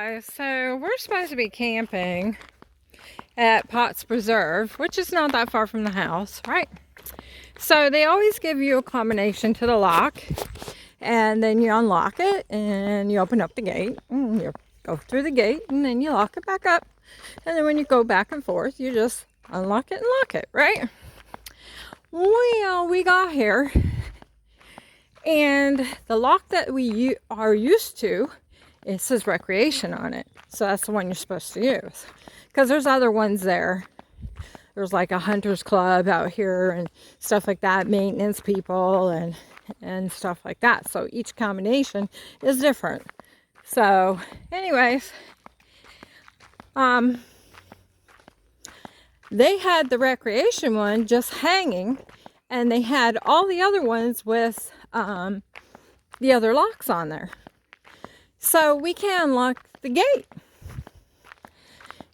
guys, so we're supposed to be camping at Potts Preserve, which is not that far from the house, right? So they always give you a combination to the lock, and then you unlock it and you open up the gate and you go through the gate and then you lock it back up, and then when you go back and forth you just unlock it and lock it, right? Well, we got here and the lock that we are used to, it says recreation on it. So that's the one you're supposed to use. Because there's other ones there. There's like a hunter's club out here and stuff like that. Maintenance people and stuff like that. So each combination is different. So anyways, they had the recreation one just hanging. And they had all the other ones with the other locks on there. So we can unlock the gate.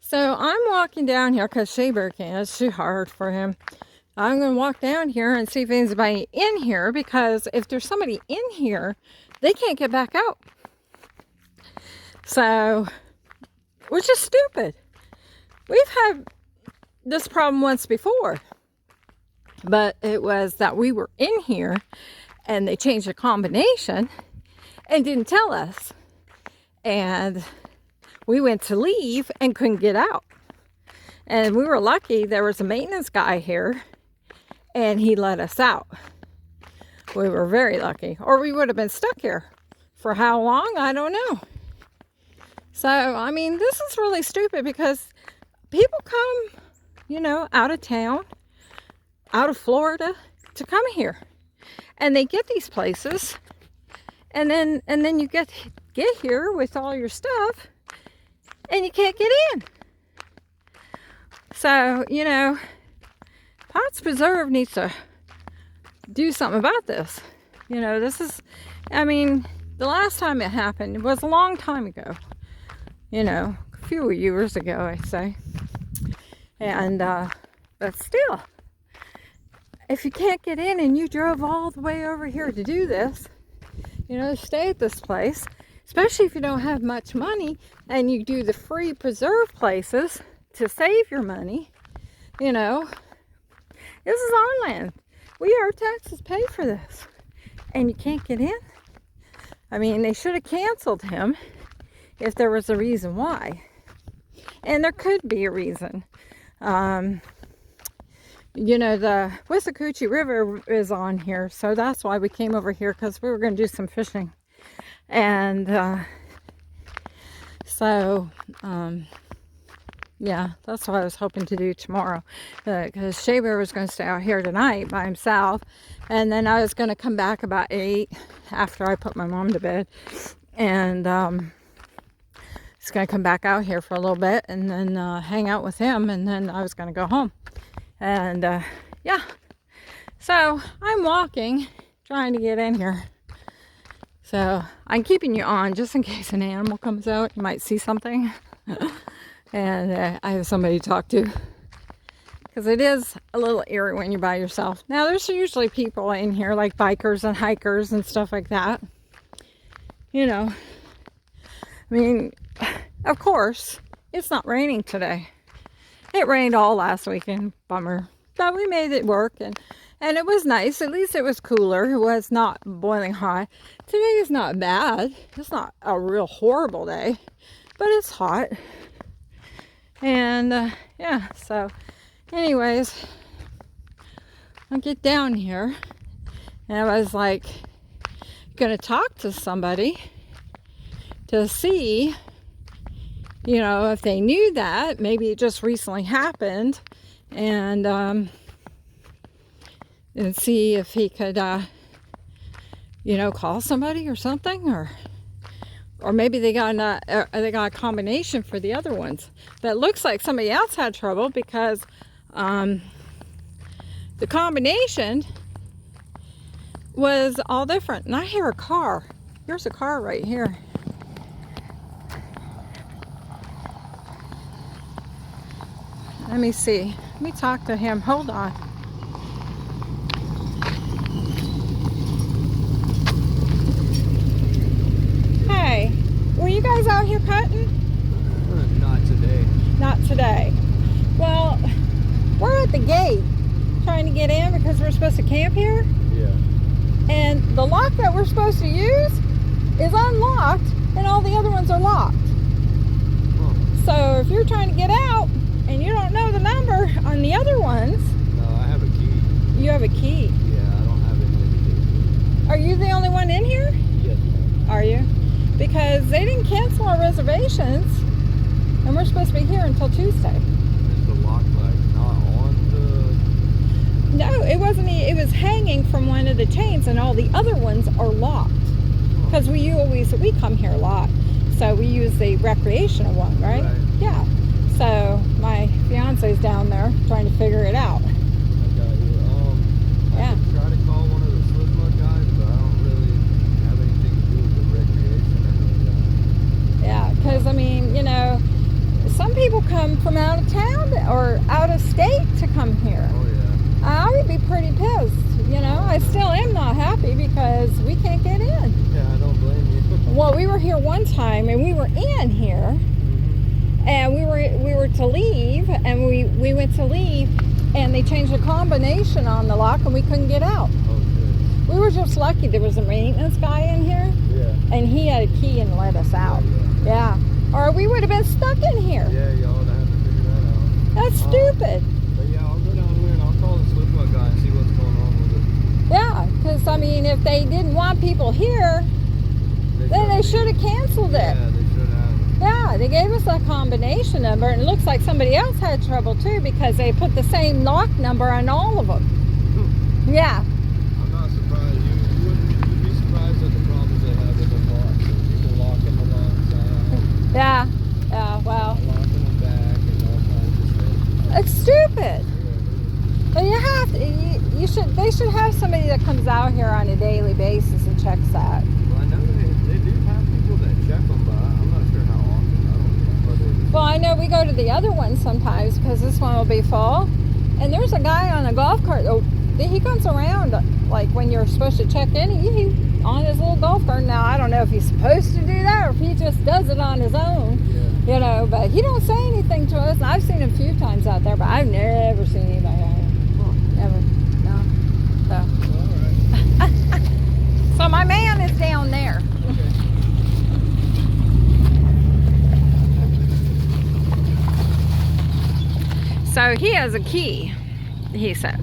So I'm walking down here because Shea Bear can't. It's too hard for him. I'm going to walk down here and see if there's anybody in here, because if there's somebody in here, they can't get back out. So, which is stupid. We've had this problem once before, but it was that we were in here and they changed the combination and didn't tell us. And we went to leave and couldn't get out. And we were lucky there was a maintenance guy here and he let us out. We were very lucky, or we would have been stuck here for how long, I don't know. So, I mean, this is really stupid because people come, you know, out of town, out of Florida to come here. And they get these places and then you get here with all your stuff and you can't get in. So, you know, Potts Preserve needs to do something about this. You know, this is, I mean, the last time it happened was a long time ago. You know, a few years ago, I say. And, but still, if you can't get in and you drove all the way over here to do this, you know, stay at this place, especially if you don't have much money and you do the free preserve places to save your money, you know, this is our land. Our taxes pay for this. And you can't get in? I mean, they should have canceled him if there was a reason why. And there could be a reason. You know, the Withlacoochee River is on here, so that's why we came over here, because we were going to do some fishing. And yeah, that's what I was hoping to do tomorrow, because Shea Bear was going to stay out here tonight by himself, and then I was going to come back about 8 after I put my mom to bed, and he's going to come back out here for a little bit and then hang out with him, and then I was going to go home. And yeah, so I'm walking, trying to get in here. So I'm keeping you on just in case an animal comes out. You might see something. And I have somebody to talk to. Because it is a little eerie when you're by yourself. Now there's usually people in here, like bikers and hikers and stuff like that. You know, I mean, of course, it's not raining today. It rained all last weekend, bummer. But we made it work, and it was nice. At least it was cooler. It was not boiling hot. Today is not bad. It's not a real horrible day, but it's hot. And yeah, so anyways, I get down here, and I was like gonna talk to somebody to see, you know, if they knew that. Maybe it just recently happened, and see if he could, you know, call somebody or something, or maybe they got a combination for the other ones. But it looks like somebody else had trouble because the combination was all different. And I hear a car. There's a car right here. Let me see. Let me talk to him. Hold on. Hey, were you guys out here cutting? Not today. Well, we're at the gate trying to get in because we're supposed to camp here. Yeah. And the lock that we're supposed to use is unlocked and all the other ones are locked. Huh. So if you're trying to get out and you don't know the number on the other ones. No, I have a key. You have a key. Yeah, I don't have any of the keys. Are you the only one in here? Yes, ma'am. Are you? Because they didn't cancel our reservations and we're supposed to be here until Tuesday. Is the lock like not on the... No, it wasn't. It was hanging from one of the chains and all the other ones are locked. Because we come here a lot. So we use the recreational one, right? Yeah. So my fiance's down there trying to figure it out. I got you. Yeah. I could try to call one of the Slipknot guys, but I don't really have anything to do with the recreation or anything. Yeah, because I mean, you know, some people come from out of town or out of state to come here. Oh yeah. I would be pretty pissed, you know. I still am not happy because we can't get in. Yeah, I don't blame you. Well, we were here one time and we were in here and we were to leave and we went to leave and they changed the combination on the lock and we couldn't get out. Oh shit. We were just lucky there was a maintenance guy in here. Yeah. And he had a key and let us out. Yeah. Or we would have been stuck in here. Yeah, y'all would have to figure that out. That's stupid. But yeah, I'll go down here and I'll call the Slipknot guy and see what's going on with it. Yeah, because I mean, if they didn't want people here, then they should have canceled it. Yeah, they should have. Yeah, they gave us a combination number, and it looks like somebody else had trouble too because they put the same lock number on all of them. Yeah. I'm not surprised. You'd be surprised at the problems they have with the locks. People locking the locks out. Yeah. Yeah. Well, Locking them back and all kinds of stuff. it's stupid. Yeah, But you have to. You should. They should have somebody that comes out here on a daily basis and checks that. well, I know they do have people that check them, but I'm not sure how often. I don't know whether Well, I know we go to the other one sometimes because this one will be full. And there's a guy on a golf cart. Oh, he comes around like when you're supposed to check in. He on his little golf cart. Now I don't know if he's supposed to do that or if he just does it on his own. Yeah. You know, but he don't say anything to us. And I've seen him a few times out there, but I've never seen anybody out here. Huh. Never. No. So. All right. So my man is down there. Okay. So he has a key, he said.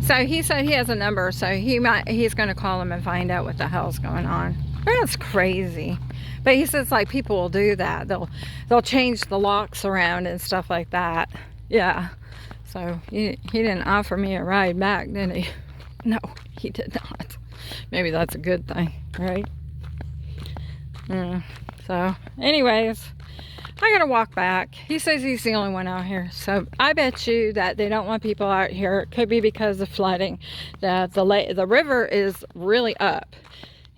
So he said he has a number, so he's going to call him and find out what the hell's going on. That's crazy. But he says like people will do that. They'll change the locks around and stuff like that. Yeah. So he didn't offer me a ride back, did he? No, he did not. Maybe that's a good thing, right? So anyways, I gotta walk back. He says he's the only one out here. So I bet you that they don't want people out here. It could be because of flooding. The river is really up.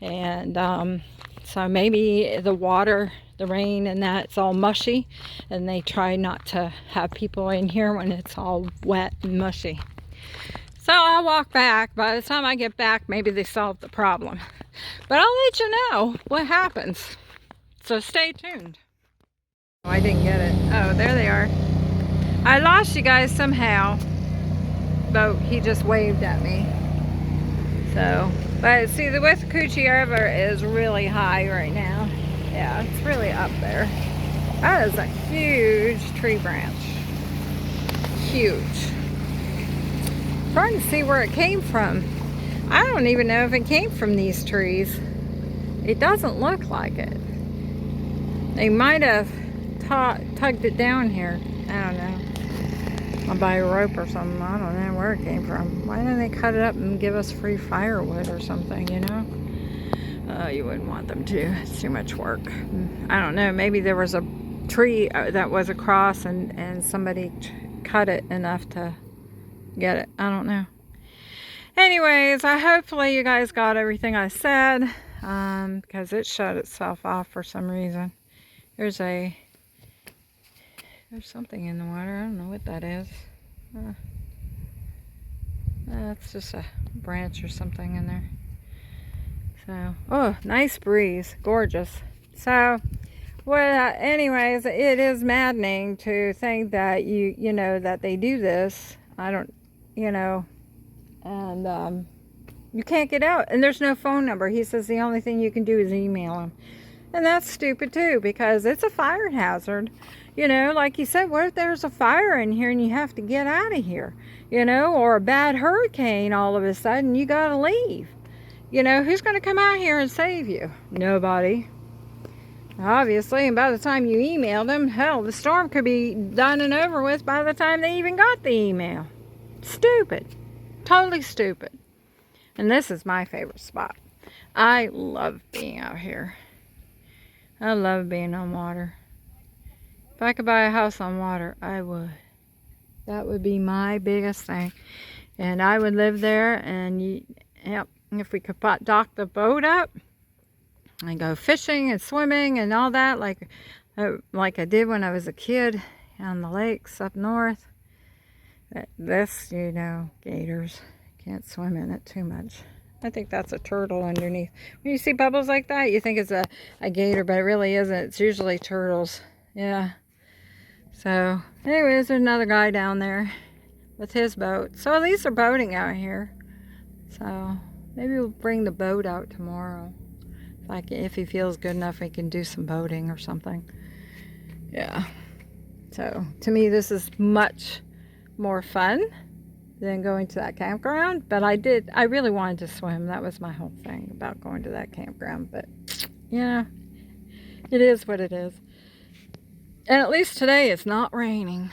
And so maybe the water, the rain and that's all mushy. And they try not to have people in here when it's all wet and mushy. So I'll walk back. By the time I get back, maybe they solved the problem. But I'll let you know what happens. So stay tuned. Oh, I didn't get it. Oh, there they are. I lost you guys somehow. But he just waved at me. So, but see, the Withlacoochee River is really high right now. Yeah, it's really up there. That is a huge tree branch. Huge. Trying to see where it came from. I don't even know if it came from these trees. It doesn't look like it. They might have tugged it down here. I don't know. Or by a rope or something. I don't know where it came from. Why didn't they cut it up and give us free firewood or something, you know? You wouldn't want them to. It's too much work. I don't know. Maybe there was a tree that was across and somebody cut it enough to get it. I don't know. Anyways, hopefully you guys got everything I said, because it shut itself off for some reason. There's something in the water. I don't know what that is. That's just a branch or something in there. So, oh, nice breeze. Gorgeous. So, Well, anyways, it is maddening to think that you know, that they do this. I don't, you know, and you can't get out, and there's no phone number. He says the only thing you can do is email him. And that's stupid too, because it's a fire hazard. You know, like you said, what if there's a fire in here and you have to get out of here? You know, or a bad hurricane all of a sudden, you gotta leave. You know, who's gonna come out here and save you? Nobody. Obviously, and by the time you emailed them, hell, the storm could be done and over with by the time they even got the email. Stupid. Totally stupid. And this is my favorite spot. I love being out here. I love being on water. If I could buy a house on water, I would. That would be my biggest thing. And I would live there, and yep, if we could dock the boat up and go fishing and swimming and all that, like I did when I was a kid on the lakes up north. This, you know, gators, can't swim in it too much. I think that's a turtle underneath. When you see bubbles like that, you think it's a gator, but it really isn't. It's usually turtles. Yeah. So, anyways, there's another guy down there with his boat. So at least they're boating out here. So maybe we'll bring the boat out tomorrow. If he feels good enough, we can do some boating or something. Yeah. So to me, this is much more fun than going to that campground. But I really wanted to swim. That was my whole thing about going to that campground. But yeah, it is what it is. And at least today it's not raining.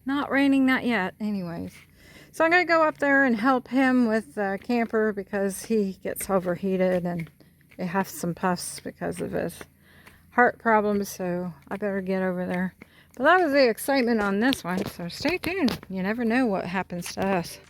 Not raining, not yet, anyways. So I'm going to go up there and help him with the camper because he gets overheated and they have some puffs because of his heart problems. So I better get over there. But that was the excitement on this one. So stay tuned. You never know what happens to us.